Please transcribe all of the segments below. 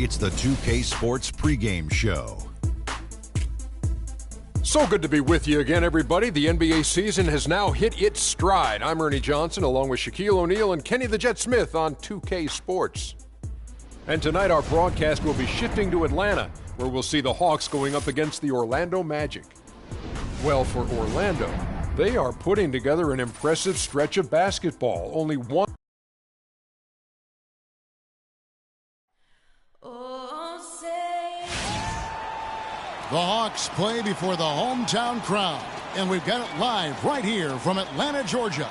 It's the 2K Sports pregame show. So good to be with you again, everybody. The NBA season has now hit its stride. I'm Ernie Johnson, along with Shaquille O'Neal and Kenny the Jet Smith on 2K Sports. And tonight our broadcast will be shifting to Atlanta, where we'll see the Hawks going up against the Orlando Magic. Well, for Orlando, they are putting together an impressive stretch of basketball. Only one. The Hawks play before the hometown crowd, and we've got it live right here from Atlanta, Georgia.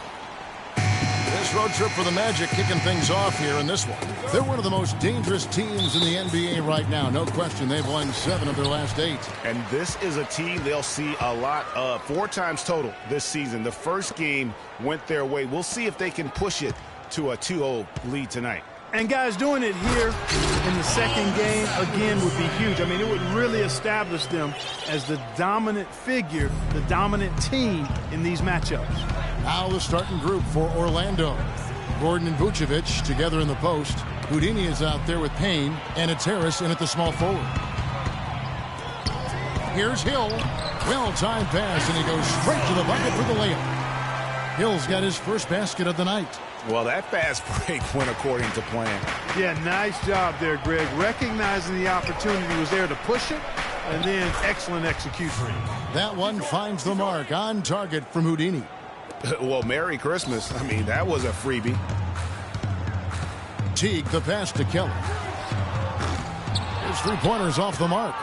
This road trip for the Magic kicking things off here in this one. They're one of the most dangerous teams in the NBA right now. No question, they've won 7 of their last 8. And this is a team they'll see a lot of, 4 times total this season. The first game went their way. We'll see if they can push it to a 2-0 lead tonight. And guys, doing it here in the second game, again, would be huge. I mean, it would really establish them as the dominant figure, the dominant team in these matchups. Now the starting group for Orlando. Gordon and Vucevic together in the post. Houdini is out there with Payne, and it's Harris in at the small forward. Here's Hill. Well-timed pass, and he goes straight to the bucket for the layup. Hill's got his first basket of the night. Well, that fast break went according to plan. Yeah, nice job there, Greg. Recognizing the opportunity was there to push it, and then excellent execution. That one finds the mark on target from Houdini. Well, Merry Christmas. I mean, that was a freebie. Teague, the pass to Kelly. His 3-pointers off the mark.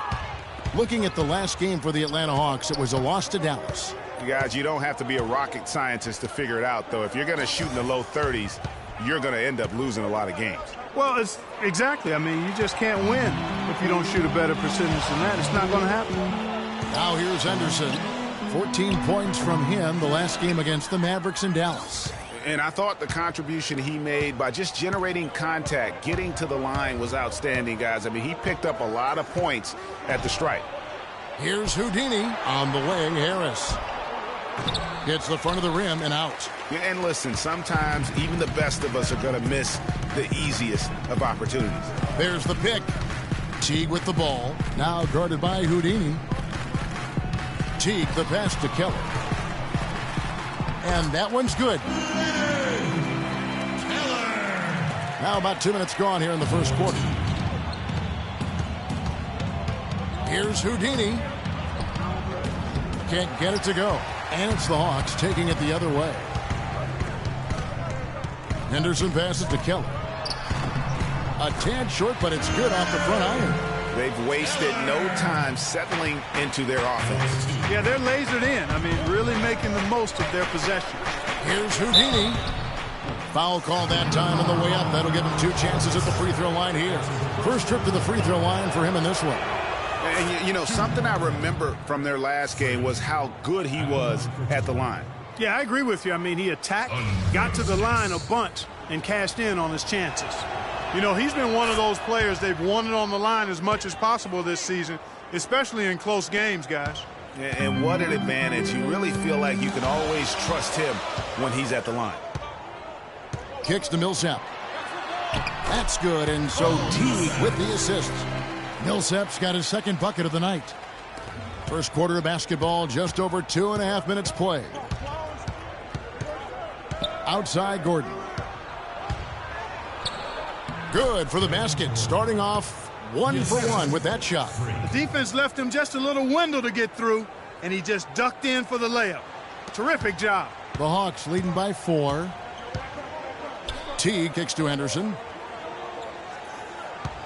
Looking at the last game for the Atlanta Hawks, it was a loss to Dallas. Guys, you don't have to be a rocket scientist to figure it out, though. If you're going to shoot in the low 30s, you're going to end up losing a lot of games. Well, it's exactly. I mean, you just can't win if you don't shoot a better percentage than that. It's not going to happen. Now here's Henderson. 14 points from him the last game against the Mavericks in Dallas. And I thought the contribution he made by just generating contact, getting to the line was outstanding, guys. I mean, he picked up a lot of points at the stripe. Here's Houdini on the wing. Harris gets the front of the rim and out. Yeah, and listen, sometimes even the best of us are going to miss the easiest of opportunities. There's the pick. Teague with the ball. Now guarded by Houdini. Teague, the pass to Kelly. And that one's good. Now about 2 minutes gone here in the first quarter. Here's Houdini. Can't get it to go. And it's the Hawks taking it the other way. Henderson passes to Kelly. A tad short, but it's good off the front iron. They've wasted no time settling into their offense. Yeah, they're lasered in. I mean, really making the most of their possession. Here's Houdini. Foul call that time on the way up. That'll give him 2 chances at the free throw line here. First trip to the free throw line for him in this one. And, you know, something I remember from their last game was how good he was at the line. Yeah, I agree with you. I mean, he attacked, got to the line a bunch, and cashed in on his chances. You know, he's been one of those players they've wanted on the line as much as possible this season, especially in close games, guys. And what an advantage. You really feel like you can always trust him when he's at the line. Kicks to Millsap. That's good, and so Teague with the assist. Millsap's got his second bucket of the night. First quarter of basketball, just over 2.5 minutes played. Outside Gordon. Good for the basket, starting off 1 for 1 with that shot. The defense left him just a little window to get through, and he just ducked in for the layup. Terrific job. The Hawks leading by 4. Teague kicks to Henderson.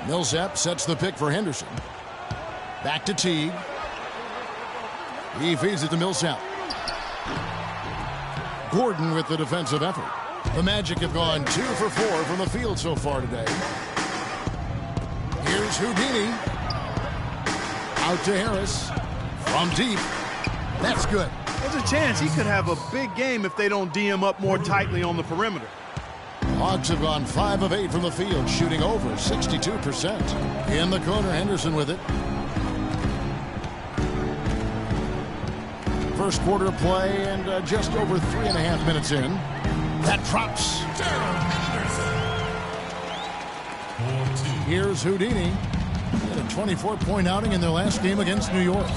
Millsap sets the pick for Henderson. Back to Teague. He feeds it to Millsap. Gordon with the defensive effort. The Magic have gone 2 for 4 from the field so far today. Here's Houdini. Out to Harris. From deep. That's good. There's a chance he could have a big game if they don't D him up more tightly on the perimeter. Hawks have gone 5 of 8 from the field, shooting over 62%. In the corner, Henderson with it. First quarter of play and just over 3.5 minutes in. That drops. Here's Houdini. He had a 24-point outing in their last game against New York.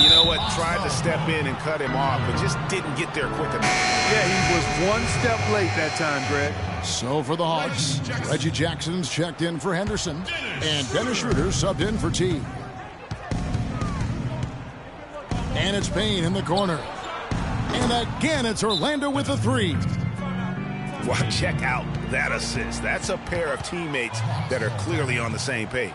You know what? Tried to step in and cut him off, but just didn't get there quick enough. Yeah, he was one step late that time, Greg. So for the Hawks, Reggie Jackson's checked in for Henderson, and Dennis Schroeder subbed in for T. And it's Payne in the corner. And again, it's Orlando with a three. Well, check out that assist. That's a pair of teammates that are clearly on the same page.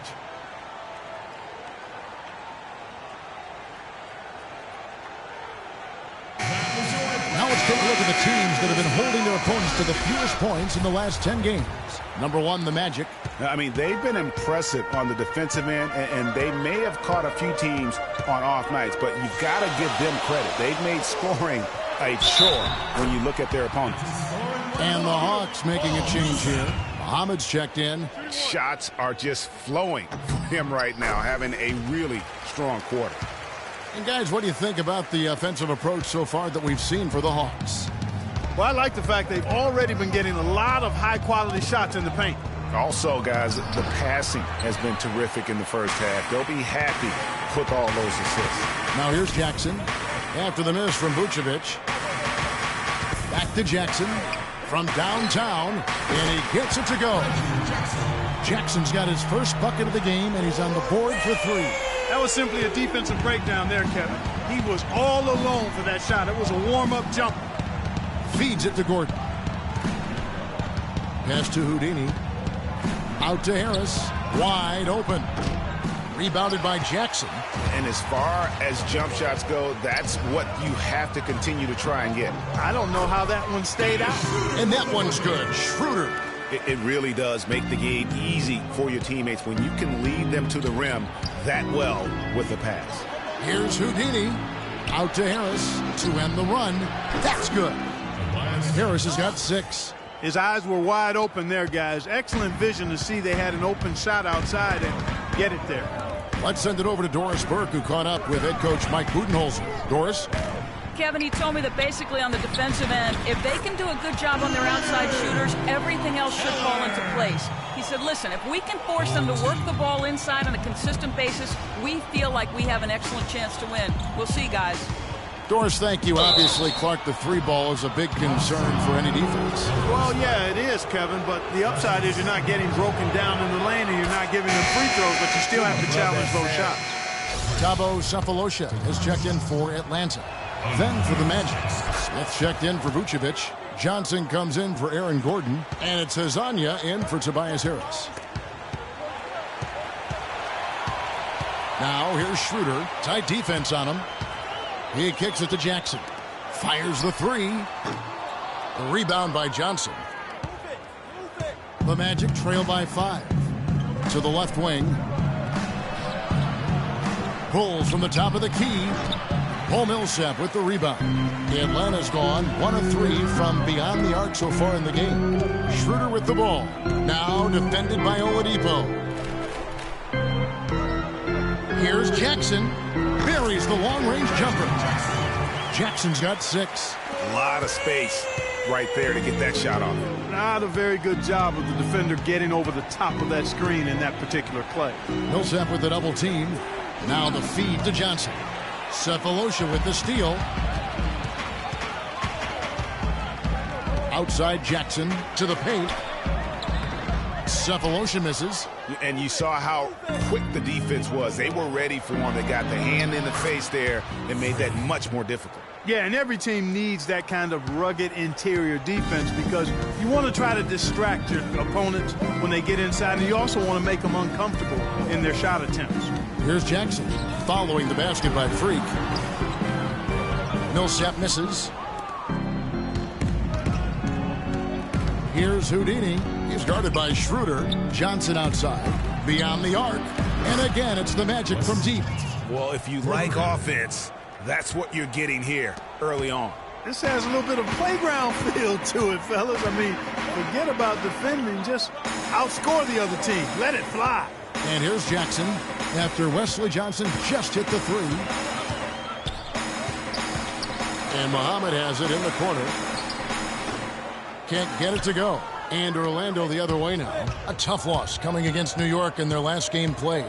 Now let's take a look at the teams that have been holding their opponents to the fewest points in the last 10 games. Number one, the Magic. I mean, they've been impressive on the defensive end, and they may have caught a few teams on off nights, but you've got to give them credit. They've made scoring a chore when you look at their opponents. And the Hawks making a change here. Muhammad's checked in. Shots are just flowing for him right now, having a really strong quarter. And guys, what do you think about the offensive approach so far that we've seen for the Hawks? Well, I like the fact they've already been getting a lot of high-quality shots in the paint. Also, guys, the passing has been terrific in the first half. They'll be happy with all those assists. Now here's Jackson. After the miss from Vucevic. Back to Jackson from downtown, and he gets it to go. Jackson's got his first bucket of the game, and he's on the board for three. That was simply a defensive breakdown there, Kevin. He was all alone for that shot. It was a warm-up jumper. Feeds it to Gordon. Pass to Houdini. Out to Harris. Wide open. Rebounded by Jackson. And as far as jump shots go, that's what you have to continue to try and get. I don't know how that one stayed out. And that one's good. Schroeder. It really does make the game easy for your teammates when you can lead them to the rim that well with the pass. Here's Houdini. Out to Harris to end the run. That's good. Harris has got 6. His eyes were wide open there, guys. Excellent vision to see they had an open shot outside and get it there. Let's send it over to Doris Burke, who caught up with head coach Mike Budenholzer. Doris? Kevin, he told me that basically on the defensive end, if they can do a good job on their outside shooters, everything else should fall into place. He said, listen, if we can force them to work the ball inside on a consistent basis, we feel like we have an excellent chance to win. We'll see, guys. Doris, thank you. Obviously, Clark, the three ball is a big concern for any defense. Well, yeah, it is, Kevin, but the upside is you're not getting broken down in the lane and you're not giving them free throws, but you still have to challenge those shots. Thabo Sefolosha has checked in for Atlanta. Then for the Magic, Smith checked in for Vucevic. Johnson comes in for Aaron Gordon. And it's Hezonja in for Tobias Harris. Now here's Schroeder. Tight defense on him. He kicks it to Jackson. Fires the three. A rebound by Johnson. The Magic trail by 5. To the left wing. Pulls from the top of the key. Paul Millsap with the rebound. Atlanta's gone 1 of 3 from beyond the arc so far in the game. Schroeder with the ball. Now defended by Oladipo. Here's Jackson. Buries the long-range jumper. Jackson's got 6. A lot of space right there to get that shot off. Not a very good job of the defender getting over the top of that screen in that particular play. Millsap with the double team. Now the feed to Johnson. Sefolosha with the steal. Outside Jackson to the paint. Sefolosha misses. And you saw how quick the defense was. They were ready for him. They got the hand in the face there and made that much more difficult. Yeah, and every team needs that kind of rugged interior defense because you want to try to distract your opponents when they get inside, and you also want to make them uncomfortable in their shot attempts. Here's Jackson following the basket by Freak. Millsap misses. Here's Houdini. He's guarded by Schroeder. Johnson outside. Beyond the arc. And again, it's the Magic from deep. Well, if you like offense, that's what you're getting here early on. This has a little bit of playground feel to it, fellas. I mean, forget about defending. Just outscore the other team. Let it fly. And here's Jackson after Wesley Johnson just hit the 3. And Muhammad has it in the corner. Can't get it to go. And Orlando the other way now. A tough loss coming against New York in their last game played.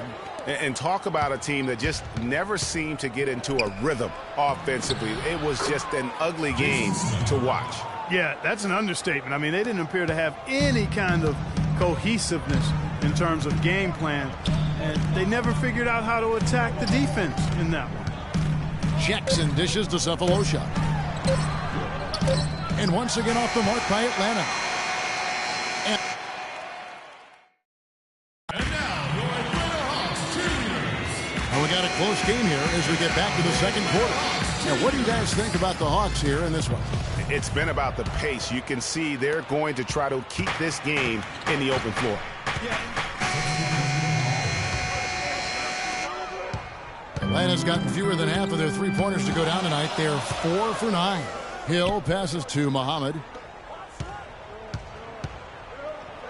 And talk about a team that just never seemed to get into a rhythm offensively. It was just an ugly game to watch. Yeah, that's an understatement. I mean, they didn't appear to have any kind of cohesiveness in terms of game plan. And they never figured out how to attack the defense in that one. Jackson dishes to Cephalosha. And once again off the mark by Atlanta. We got a close game here as we get back to the second quarter. Now, what do you guys think about the Hawks here in this one? It's been about the pace. You can see they're going to try to keep this game in the open floor. Atlanta's gotten fewer than half of their three-pointers to go down tonight. They're 4 for 9. Hill passes to Muhammad.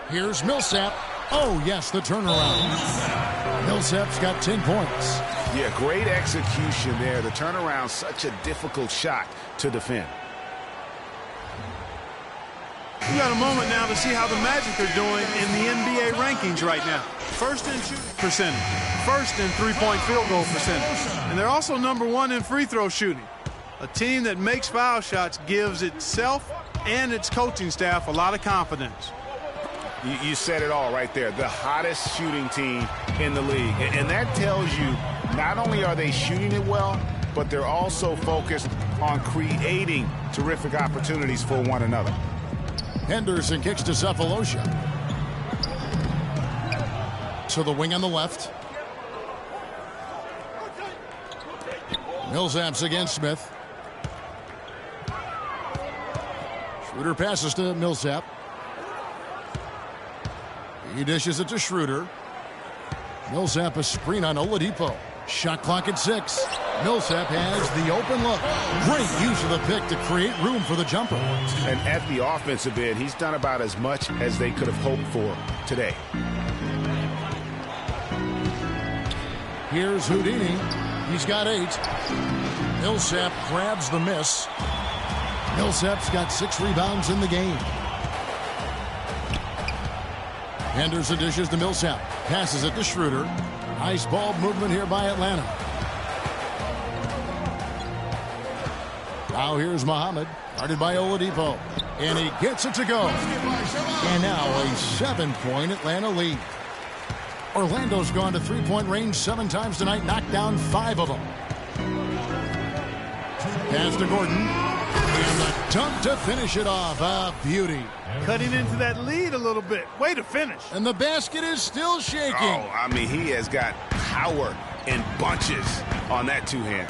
Here's Millsap. Oh, yes, the turnaround. Millsap's got 10 points. Yeah, great execution there. The turnaround, such a difficult shot to defend. We got a moment now to see how the Magic are doing in the NBA rankings right now. First in shooting percentage, first in three-point field goal percentage, and they're also number 1 in free throw shooting. A team that makes foul shots gives itself and its coaching staff a lot of confidence. You said it all right there. The hottest shooting team in the league. And that tells you not only are they shooting it well, but they're also focused on creating terrific opportunities for one another. Henderson kicks to Cephalosha. To the wing on the left. Millsap's against Smith. Schroeder passes to Millsap. He dishes it to Schroeder. Millsap a screen on Oladipo. Shot clock at 6. Millsap has the open look. Great use of the pick to create room for the jumper. And at the offensive end, he's done about as much as they could have hoped for today. Here's Houdini. He's got 8. Millsap grabs the miss. Millsap's got 6 rebounds in the game. Henderson dishes to Millsap. Passes it to Schroeder. Nice ball movement here by Atlanta. Now here's Muhammad. Guarded by Oladipo. And he gets it to go. And now a 7-point Atlanta lead. Orlando's gone to three-point range 7 times tonight. Knocked down 5 of them. Pass to Gordon. And the dunk to finish it off. A beauty. Cutting into that lead a little bit. Way to finish. And the basket is still shaking. Oh, I mean, he has got power in bunches on that two-hand.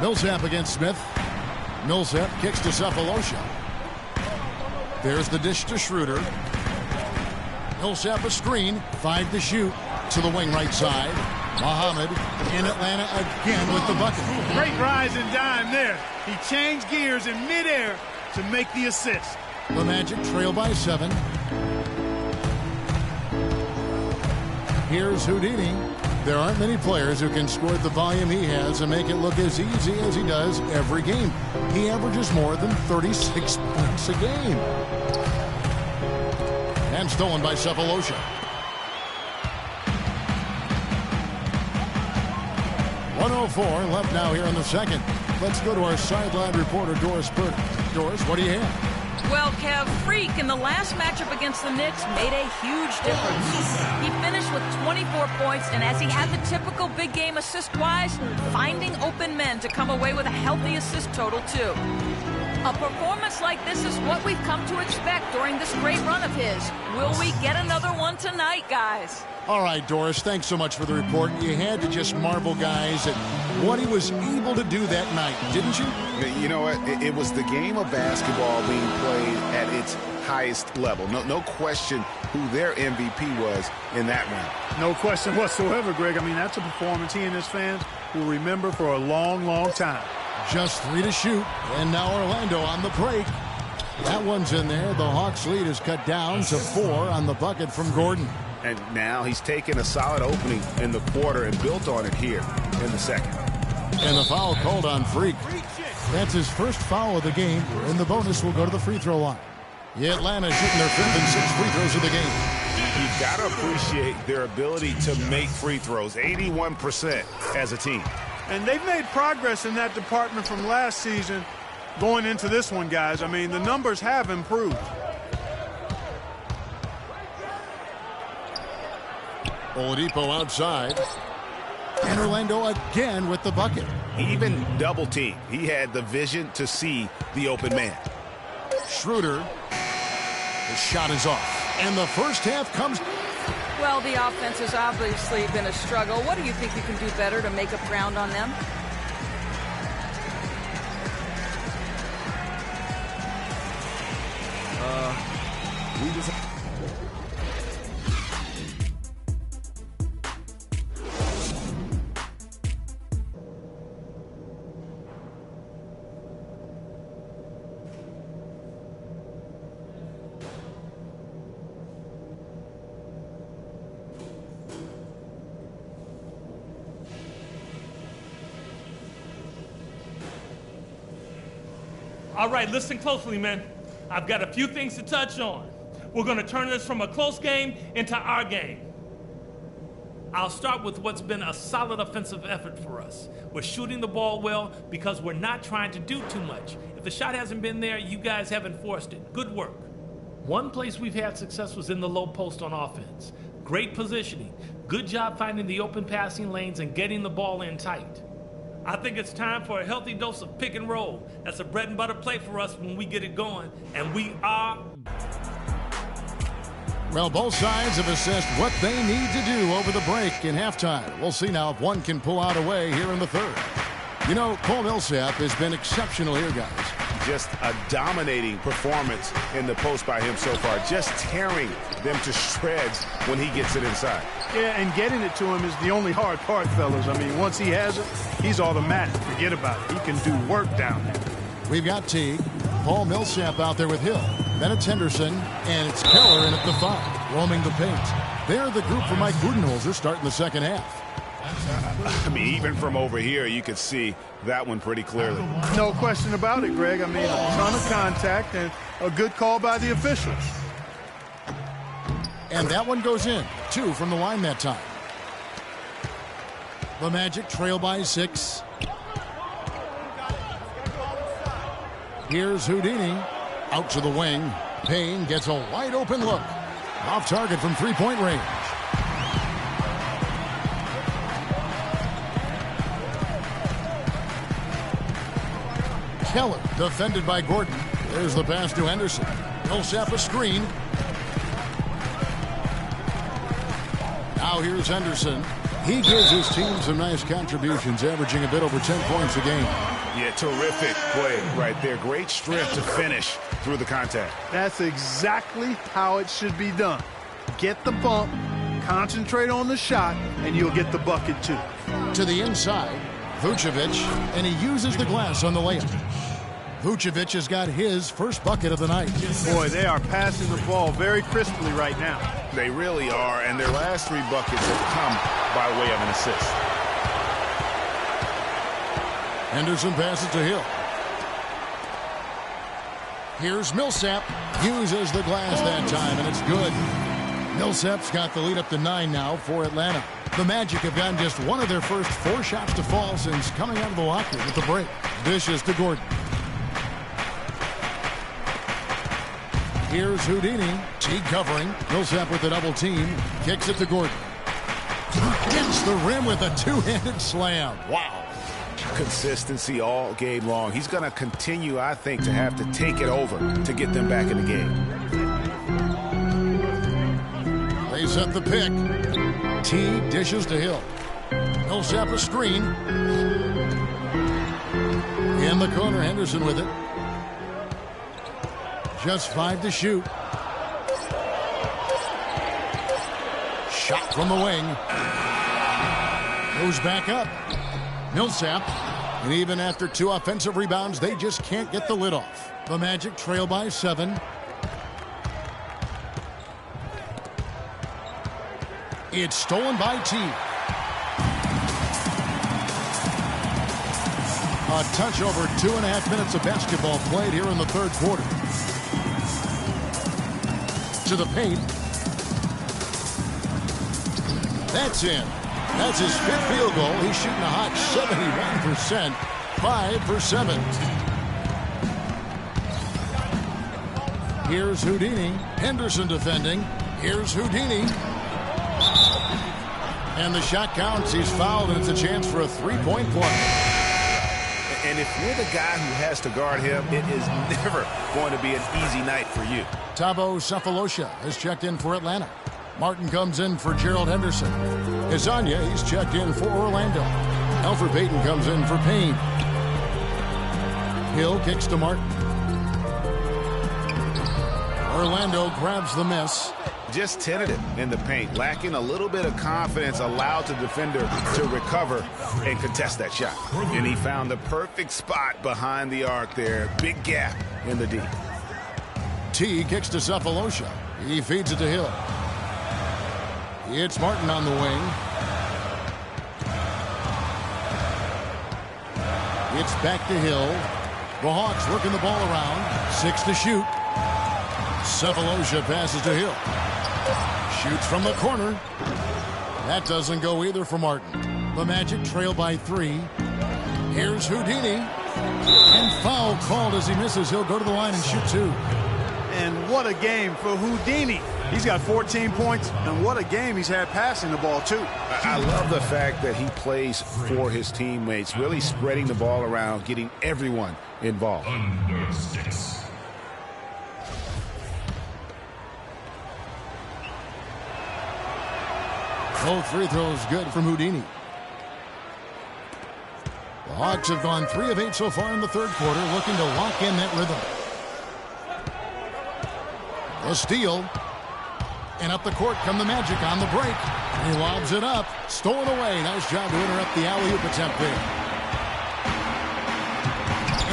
Millsap against Smith. Millsap kicks to Cephalosha. There's the dish to Schroeder. Millsap a screen. 5 to shoot. To the wing right side. Muhammad in Atlanta again with the bucket. Great rise and dime there. He changed gears in midair to make the assist. The Magic trail by 7. Here's Houdini. There aren't many players who can score at the volume he has and make it look as easy as he does every game. He averages more than 36 points a game. And stolen by Cephalosha. .104 left now here in the second. Let's go to our sideline reporter, Doris Purdy. Doris, what do you have? Well, Kev, Freak in the last matchup against the Knicks made a huge difference. He finished with 24 points, and as he had the typical big game assist-wise, finding open men to come away with a healthy assist total, too. A performance like this is what we've come to expect during this great run of his. Will we get another one tonight, guys? All right, Doris, thanks so much for the report. You had to just marvel, guys, at what he was able to do that night, didn't you? You know what? It was the game of basketball being played at its highest level. No question who their MVP was in that round. No question whatsoever, Greg. I mean, that's a performance he and his fans will remember for a long, long time. Just 3 to shoot, and now Orlando on the break. That one's in there. The Hawks' lead is cut down to 4 on the bucket from Gordon. And now he's taken a solid opening in the quarter and built on it here in the second. And the foul called on Freak. That's his first foul of the game, and the bonus will go to the free throw line. Atlanta shooting their 5th and 6th free throws of the game. You've got to appreciate their ability to make free throws, 81% as a team. And they've made progress in that department from last season going into this one, guys. I mean, the numbers have improved. Oladipo outside. And Orlando again with the bucket. Even double team. He had the vision to see the open man. Schroeder. The shot is off. And the first half comes. Well, the offense has obviously been a struggle. What do you think you can do better to make up ground on them? All right, listen closely, man. I've got a few things to touch on. We're going to turn this from a close game into our game. I'll start with what's been a solid offensive effort for us. We're shooting the ball well because we're not trying to do too much. If the shot hasn't been there, you guys haven't forced it. Good work. One place we've had success was in the low post on offense. Great positioning. Good job finding the open passing lanes and getting the ball in tight. I think it's time for a healthy dose of pick and roll. That's a bread and butter play for us when we get it going, and we are. Well, both sides have assessed what they need to do over the break in halftime. We'll see now if one can pull out a way here in the third. You know, Cole Millsap has been exceptional here, guys. Just a dominating performance in the post by him so far. Just tearing them to shreds when he gets it inside. Yeah, and getting it to him is the only hard part, fellas. I mean, once he has it, he's automatic. Forget about it. He can do work down there. We've got Teague, Paul Millsap out there with Hill. Then it's Henderson, and it's Keller in at the 5, roaming the paint. They're the group for Mike Budenholzer starting the second half. I mean, even from over here, you could see that one pretty clearly. No question about it, Greg. I mean, a ton of contact and a good call by the officials. And that one goes in. 2 from the line that time. The Magic trail by 6. Here's Houdini. Out to the wing. Payne gets a wide open look. Off target from three-point range. Keller defended by Gordon. There's the pass to Henderson. Millsap a screen. Now here's Henderson. He gives his team some nice contributions, averaging a bit over 10 points a game. Yeah, terrific play right there. Great strength to finish through the contact. That's exactly how it should be done. Get the bump, concentrate on the shot, and you'll get the bucket too. To the inside, Vucevic, and he uses the glass on the layup. Vucevic has got his first bucket of the night. Boy, they are passing the ball very crisply right now. They really are, and their last 3 buckets have come by way of an assist. Henderson passes to Hill. Here's Millsap. Uses the glass that time, and it's good. Millsap's got the lead up to 9 now for Atlanta. The Magic have gotten just one of their first 4 shots to fall since coming out of the locker with the break. Dishes to Gordon. Here's Houdini. Teague covering. Millsap with the double team. Kicks it to Gordon. Against the rim with a 2-handed slam. Wow. Consistency all game long. He's going to continue, I think, to have to take it over to get them back in the game. They set the pick. Teague dishes to Hill. Millsap a screen. In the corner, Henderson with it. Just 5 to shoot. Shot from the wing. Goes back up. Millsap. And even after 2 offensive rebounds, they just can't get the lid off. The Magic trail by 7. It's stolen by Teague. A touch over 2.5 minutes of basketball played here in the third quarter. To the paint. That's in. That's his 5th field goal. He's shooting a hot 71%. 5 for 7. Here's Houdini. Henderson defending. Here's Houdini. And the shot counts. He's fouled, and it's a chance for a 3-point play. And if you're the guy who has to guard him, it is never going to be an easy night for you. Thabo Sefolosha has checked in for Atlanta. Martin comes in for Gerald Henderson. Isanya, he's checked in for Orlando. Elfrid Payton comes in for Payne. Hill kicks to Martin. Orlando grabs the miss. Just tentative in the paint, lacking a little bit of confidence, allowed the defender to recover and contest that shot. And he found the perfect spot behind the arc there. Big gap in the D. T kicks to Sefolosha. He feeds it to Hill. It's Martin on the wing. It's back to Hill. The Hawks working the ball around. 6 to shoot. Sefolosha passes to Hill. Shoots from the corner. That doesn't go either for Martin. The Magic trail by 3. Here's Houdini. And foul called as he misses. He'll go to the line and shoot 2. And what a game for Houdini. He's got 14 points, and what a game he's had passing the ball, too. I love the fact that he plays for his teammates, really spreading the ball around, getting everyone involved. Under 6. Both free throws good from Houdini. The Hawks have gone 3 of 8 so far in the third quarter, looking to lock in that rhythm. The steal. And up the court come the Magic on the break. He lobs it up. Stolen away. Nice job to interrupt the alley-oop attempt there.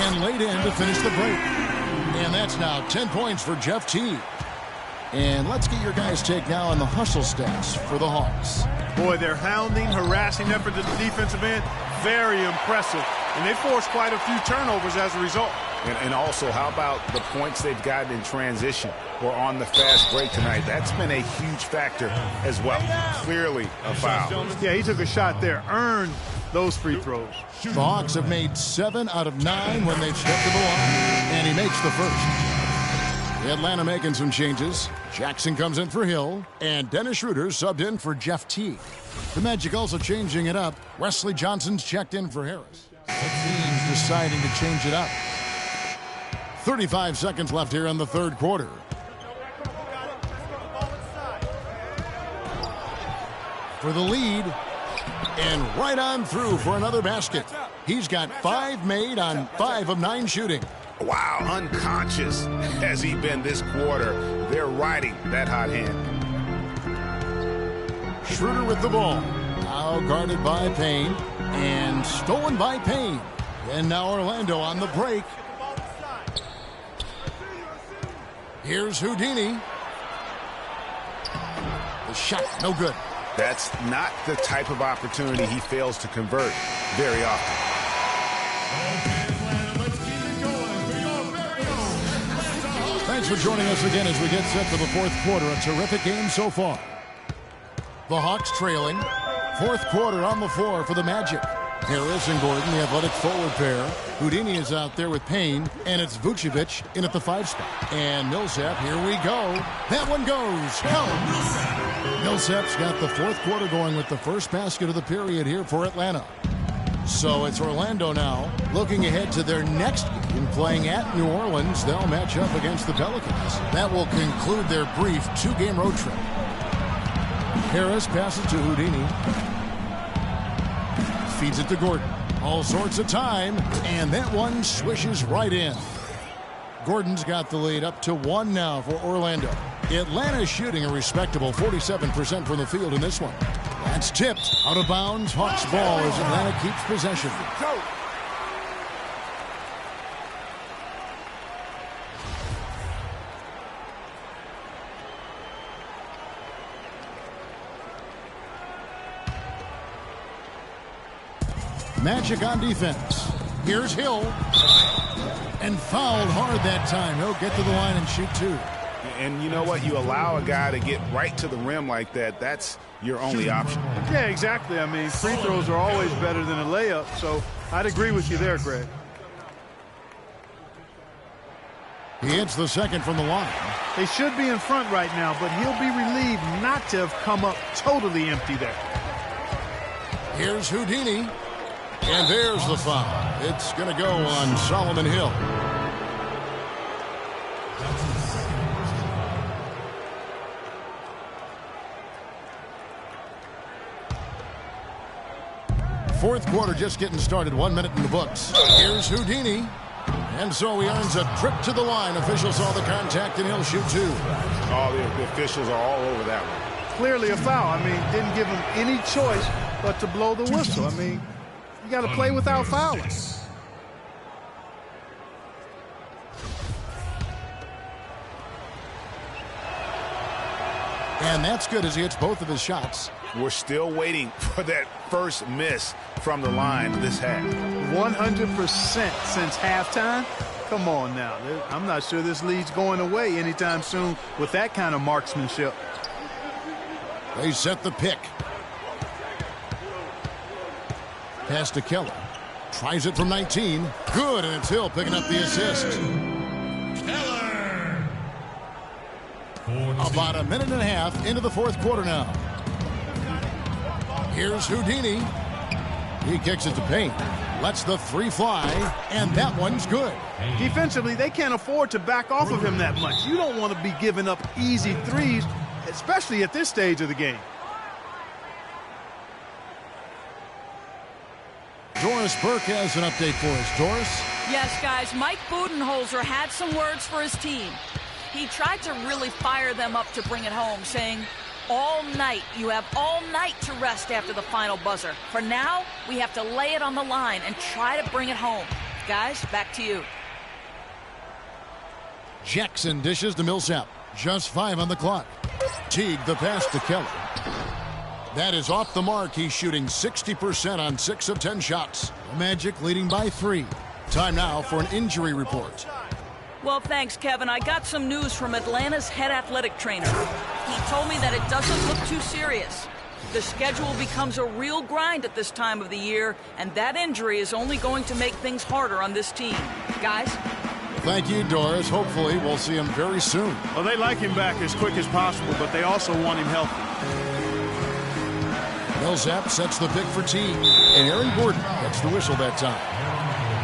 And laid in to finish the break. And that's now 10 points for Jeff T. And let's get your guys' take now on the hustle stats for the Hawks. Boy, their hounding, harassing effort at the defensive end, very impressive. And they forced quite a few turnovers as a result. And also, how about the points they've gotten in transition or on the fast break tonight? That's been a huge factor as well. Clearly a foul. Yeah, he took a shot there, earned those free throws. The Hawks have made 7 out of 9 when they've stepped to the line, and he makes the first. Atlanta making some changes. Jackson comes in for Hill, and Dennis Schroeder subbed in for Jeff T. The Magic also changing it up. Wesley Johnson's checked in for Harris. The team's deciding to change it up. 35 seconds left here in the third quarter. For the lead, and right on through for another basket. He's got 5 made on 5 of 9 shooting. Wow, unconscious has he been this quarter. They're riding that hot hand. Schroeder with the ball. Now guarded by Payne, and stolen by Payne. And now Orlando on the break. Here's Houdini. The shot, no good. That's not the type of opportunity he fails to convert very often. Thanks for joining us again as we get set for the fourth quarter. A terrific game so far. The Hawks trailing. Fourth quarter on the floor for the Magic. Harris and Gordon, the athletic forward pair. Houdini is out there with Payne, and it's Vucevic in at the 5 spot. And Millsap, here we go. That one goes. Millsap's got the fourth quarter going with the first basket of the period here for Atlanta. So it's Orlando now, looking ahead to their next game, playing at New Orleans. They'll match up against the Pelicans. That will conclude their brief 2-game road trip. Harris passes to Houdini. Feeds it to Gordon. All sorts of time, and that one swishes right in. Gordon's got the lead up to 1 now for Orlando. Atlanta shooting a respectable 47% from the field in this one. That's tipped out of bounds. Hawks ball as Atlanta keeps possession. Magic on defense. Here's Hill. And fouled hard that time. He'll get to the line and shoot 2. And you know what? You allow a guy to get right to the rim like that. That's your only option. Yeah, exactly. I mean, free throws are always better than a layup, so I'd agree with you there, Greg. He hits the second from the line. They should be in front right now, but he'll be relieved not to have come up totally empty there. Here's Houdini. And there's the foul. It's going to go on Solomon Hill. Fourth quarter just getting started. 1 minute in the books. Here's Houdini. And so he earns a trip to the line. Officials saw the contact and he'll shoot 2. All the officials are all over that one. Clearly a foul. I mean, didn't give him any choice but to blow the whistle. I mean, you got to play without fouling. And that's good as he hits both of his shots. We're still waiting for that first miss from the line this half. 100% since halftime. Come on now. I'm not sure this lead's going away anytime soon with that kind of marksmanship. They set the pick. Pass to Keller. Tries it from 19. Good, and it's Hill picking up the assist. Keller. About a minute and a half into the fourth quarter now. Here's Houdini. He kicks it to Payne. Lets the 3 fly, and that one's good. Defensively, they can't afford to back off of him that much. You don't want to be giving up easy threes, especially at this stage of the game. Doris Burke has an update for us. Doris? Yes, guys, Mike Budenholzer had some words for his team. He tried to really fire them up to bring it home, saying, all night, you have all night to rest after the final buzzer. For now, we have to lay it on the line and try to bring it home. Guys, back to you. Jackson dishes to Millsap. Just 5 on the clock. Teague the pass to Keller. That is off the mark. He's shooting 60% on 6 of 10 shots. The Magic leading by 3. Time now for an injury report. Well, thanks, Kevin. I got some news from Atlanta's head athletic trainer. He told me that it doesn't look too serious. The schedule becomes a real grind at this time of the year, and that injury is only going to make things harder on this team. Guys? Thank you, Doris. Hopefully we'll see him very soon. Well, they like him back as quick as possible, but they also want him healthy. Millsap sets the pick for Teague, and Aaron Gordon gets the whistle that time.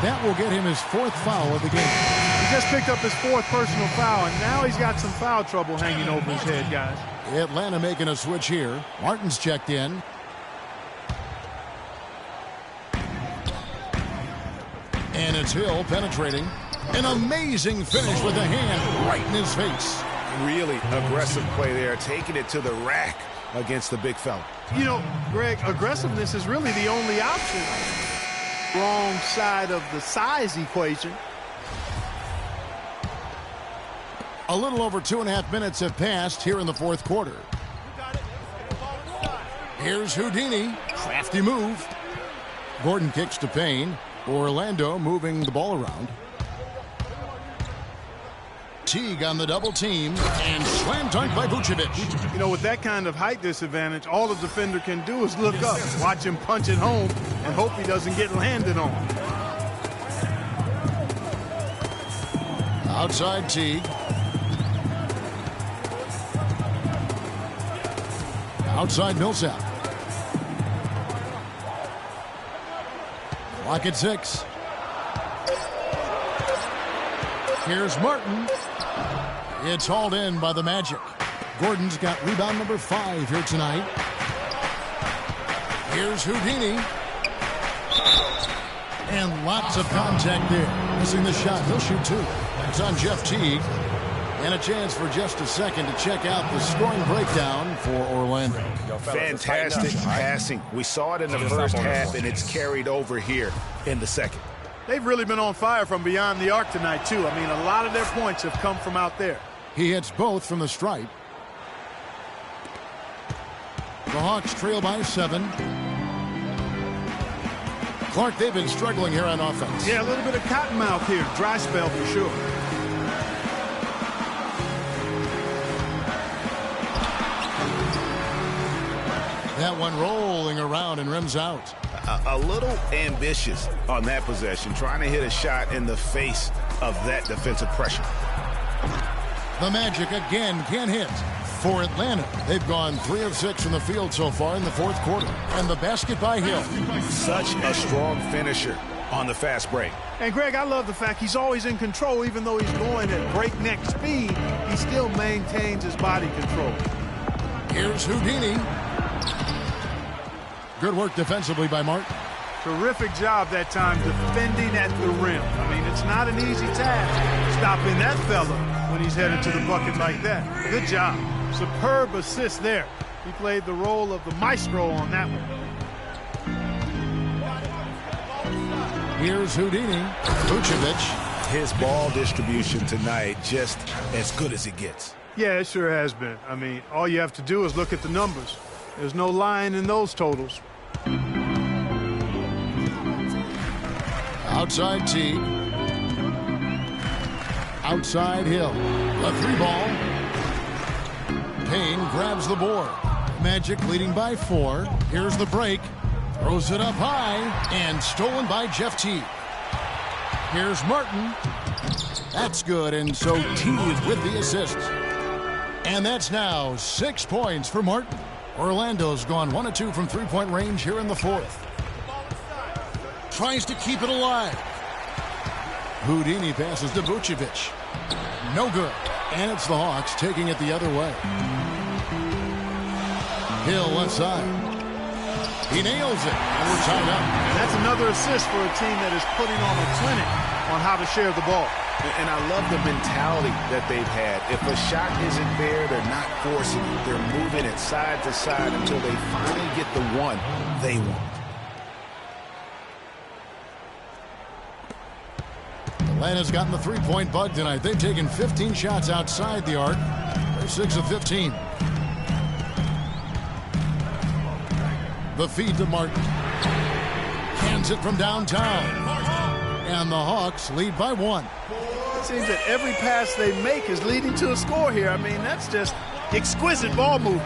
That will get him his 4th foul of the game. He just picked up his 4th personal foul, and now he's got some foul trouble hanging over his head, guys. Atlanta making a switch here. Martin's checked in. And it's Hill penetrating. An amazing finish with a hand right in his face. Really aggressive play there, taking it to the rack against the big fella. You know, Greg, aggressiveness is really the only option. Wrong side of the size equation. A little over 2.5 minutes have passed here in the fourth quarter. Here's Houdini. Crafty move. Gordon kicks to Payne. Orlando moving the ball around. Teague on the double team, and slam dunk by Vucevic. You know, with that kind of height disadvantage, all the defender can do is look up, watch him punch it home, and hope he doesn't get landed on. Outside Teague. Outside Millsap. Clock at 6. Here's Martin. It's hauled in by the Magic. Gordon's got rebound number 5 here tonight. Here's Houdini. And lots of contact there. Missing the shot. He'll shoot 2. It's on Jeff Teague. And a chance for just a second to check out the scoring breakdown for Orlando. Fantastic passing. We saw it in the first half, and it's carried over here in the second. They've really been on fire from beyond the arc tonight, too. I mean, a lot of their points have come from out there. He hits both from the stripe. The Hawks trail by 7. Clark, they've been struggling here on offense. Yeah, a little bit of cottonmouth here. Dry spell for sure. That one rolling around and rims out. A little ambitious on that possession, trying to hit a shot in the face of that defensive pressure. The Magic again can't hit. For Atlanta, they've gone 3 of 6 from the field so far in the fourth quarter. And the basket by Hill. Such a strong finisher on the fast break. And, Greg, I love the fact he's always in control. Even though he's going at breakneck speed, he still maintains his body control. Here's Houdini. Good work defensively by Martin. Terrific job that time defending at the rim. I mean, it's not an easy task stopping that fella when he's headed to the bucket like that. Good job. Superb assist there. He played the role of the maestro on that one. Here's Houdini. Vucevic. His ball distribution tonight just as good as it gets. Yeah, it sure has been. I mean, all you have to do is look at the numbers. There's no lying in those totals. Outside Teague. Outside Hill. A 3-ball. Payne grabs the board. Magic leading by 4. Here's the break. Throws it up high. And stolen by Jeff Teague. Here's Martin. That's good. And so Teague with the assist. And that's now 6 points for Martin. Orlando's gone 1 of 2 from three-point range here in the fourth. Tries to keep it alive. Houdini passes to Vucevic. No good. And it's the Hawks taking it the other way. Hill left side. He nails it. And we're tied up. And that's another assist for a team that is putting on a clinic on how to share the ball. And I love the mentality that they've had. If a shot isn't there, they're not forcing it. They're moving it side to side until they finally get the one they want. Atlanta's gotten the three-point bug tonight. They've taken 15 shots outside the arc. They're 6 of 15. The feed to Martin. Hands it from downtown. And the Hawks lead by 1. It seems that every pass they make is leading to a score here. I mean, that's just exquisite ball movement.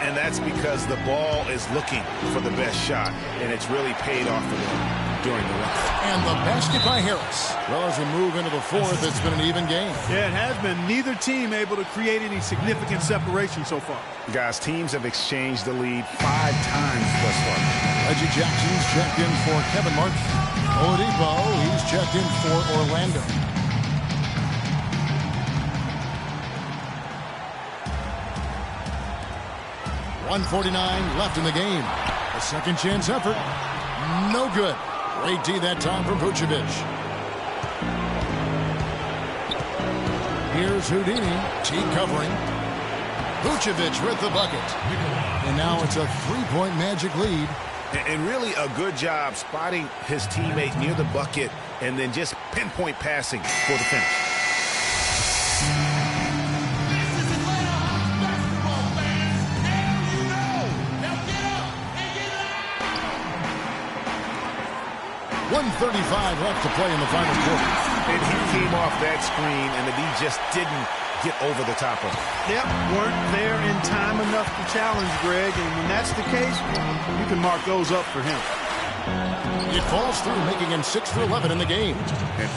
And that's because the ball is looking for the best shot, and it's really paid off for them during the run. And the basket by Harris. Well, as we move into the fourth, it's been an even game. Yeah, it has been. Neither team able to create any significant separation so far. Guys, teams have exchanged the lead 5 times thus far. Reggie Jackson's checked in for Kevin Martin. Oladipo, he's checked in for Orlando. .149 left in the game. A second chance effort. No good. Great D that time from Vucevic. Here's Houdini. Teague covering. Vucevic with the bucket. And now it's a 3-point Magic lead. And really a good job spotting his teammate near the bucket and then just pinpoint passing for the finish. This is Atlanta basketball fans. Now you know. Now get up and get out. 1:35 left to play in the final quarter. And he came off that screen, and the D just didn't get over the top of it. Yep, weren't there in time enough to challenge Greg, and when that's the case, you can mark those up for him. It falls through, making him 6 for 11 in the game.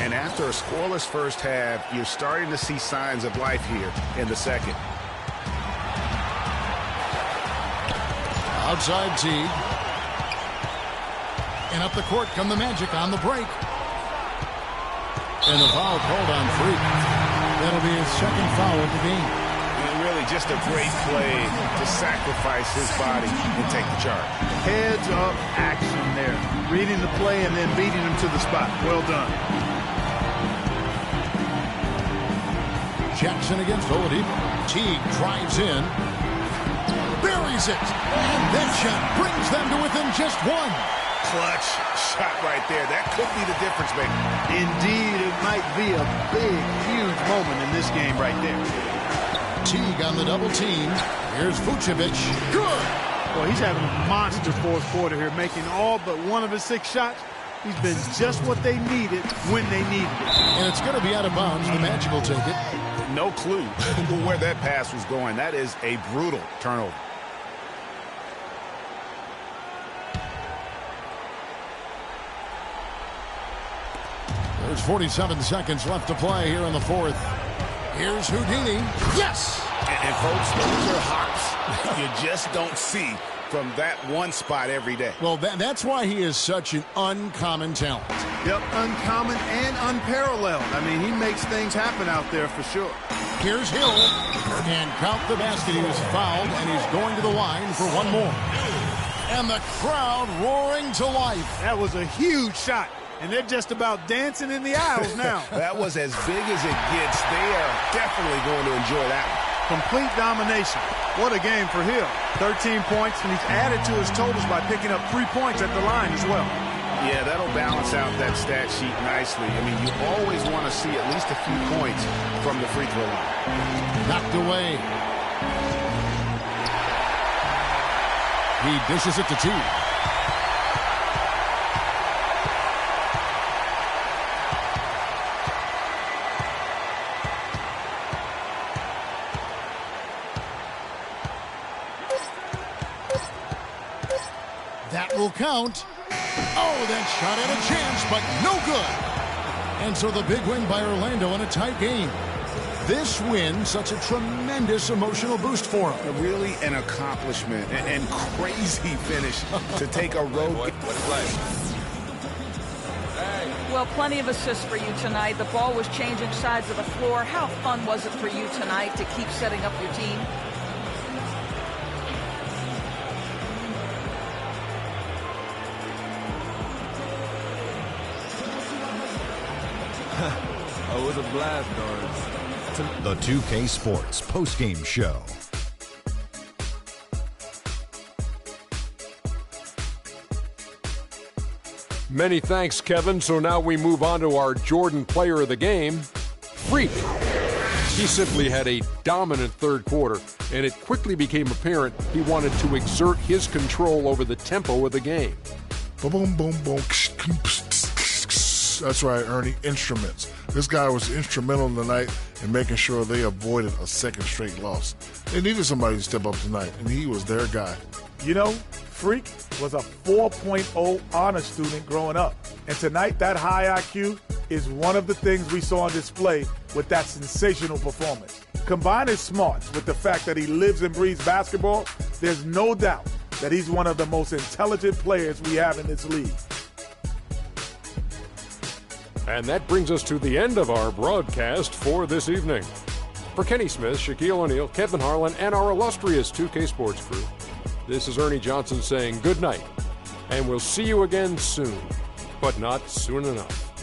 And after a scoreless first half, you're starting to see signs of life here in the second. Outside Teague. And up the court come the Magic on the break. And the foul called on Freak. That'll be his second foul of the game. And really just a great play to sacrifice his body and take the charge. Heads up action there. Reading the play and then beating him to the spot. Well done. Jackson against Oladipo. Teague drives in. Buries it. And that shot brings them to within just 1. Clutch shot right there. That could be the difference maker. Indeed, it might be a big, huge moment in this game right there. Teague on the double team. Here's Vucevic. Good. Well, he's having a monster fourth quarter here, making all but one of his 6 shots. He's been just what they needed when they needed it. And it's going to be out of bounds. The Magic will take it. No clue where that pass was going. That is a brutal turnover. There's 47 seconds left to play here in the fourth. Here's Houdini. Yes! And folks, those are hops you just don't see from that one spot every day. Well, that's why he is such an uncommon talent. Yep, uncommon and unparalleled. I mean, he makes things happen out there for sure. Here's Hill. And count the basket. He was fouled, and he's going to the line for one more. And the crowd roaring to life. That was a huge shot. And they're just about dancing in the aisles now. That was as big as it gets. They are definitely going to enjoy that one. Complete domination. What a game for Hill. 13 points, and he's added to his totals by picking up 3 points at the line as well. Yeah, that'll balance out that stat sheet nicely. I mean, you always want to see at least a few points from the free throw line. Knocked away. He dishes it to T. That will count. Oh, that shot had a chance, but no good. And so the big win by Orlando in a tight game. This win, such a tremendous emotional boost for him. Really an accomplishment and crazy finish to take a road. Well, plenty of assists for you tonight. The ball was changing sides of the floor. How fun was it for you tonight to keep setting up your team? Oh, it was a blast, Doris. The 2K Sports postgame show. Many thanks, Kevin. So now we move on to our Jordan player of the game, Freak. He simply had a dominant third quarter, and it quickly became apparent he wanted to exert his control over the tempo of the game. Boom, boom, boom. That's right, Ernie. Instruments. This guy was instrumental tonight in making sure they avoided a second straight loss. They needed somebody to step up tonight, and he was their guy. You know, Freak was a 4.0 honor student growing up. And tonight, that high IQ is one of the things we saw on display with that sensational performance. Combine his smarts with the fact that he lives and breathes basketball, there's no doubt that he's one of the most intelligent players we have in this league. And that brings us to the end of our broadcast for this evening. For Kenny Smith, Shaquille O'Neal, Kevin Harlan, and our illustrious 2K Sports crew, this is Ernie Johnson saying good night, and we'll see you again soon, but not soon enough.